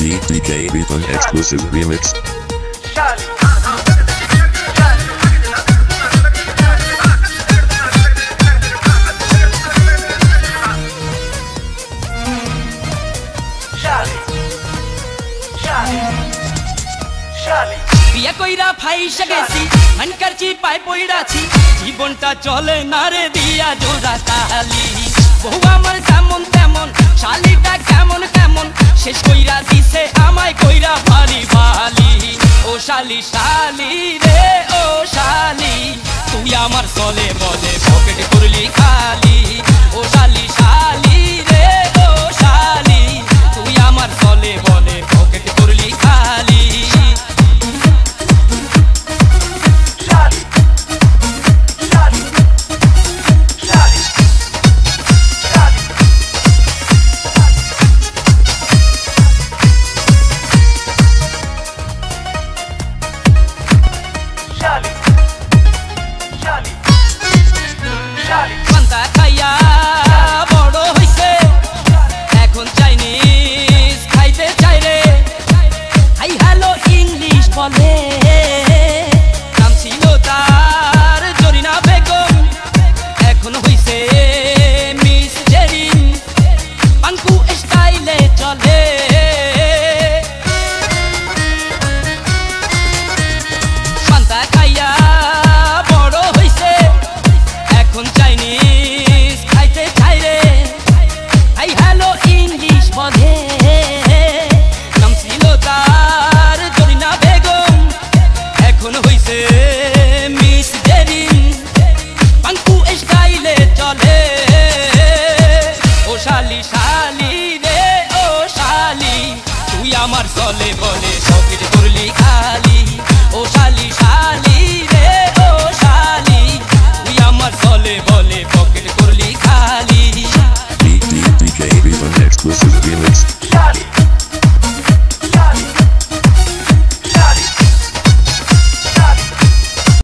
DK Reaper exclusive remix. বিয়া কইরা ফাইসা গেছি হানকারছি পাই পইড়াছি জীবনটা চলে না রে দিয়া জোড়া তালি বহু আমার যেমন তেমন শালিটা কেমন কেমন শেষ কইরা দিছে আমায় কইরা ভালি ভালি ও শালি শালি রে ও শালি তুই আমার চলে বলে পকেট করলি খালি ও শালি শালি রে ও শালি তুই আমার চলে বলে পকেট করলি খালি পান্তা খাইয়া বড় হইছে এখন চাইনিজ খাইতে চাই রে হাই হ্যালো ইংলিশ বলে নাম ছিল তার জরিনা বেগম এখন হইছে মিস জেরিন পাঙ্কু স্টাইলে চলে পান্তা খাইয়া বড় হইছে এখন চাইনিজ খাইতে চাই রে হাই হ্যালো ইংলিশ বলে নাম ছিল তার জরিনা বেগম এখন হইছে মিস জেরিন পাঙ্কু স্টাইলে চলে ও শালি শালি রে ও শালি তুই আমার চলে বলে পকেট করলি খালি ও শালি শালি রে ও শালি তুই আমার চলে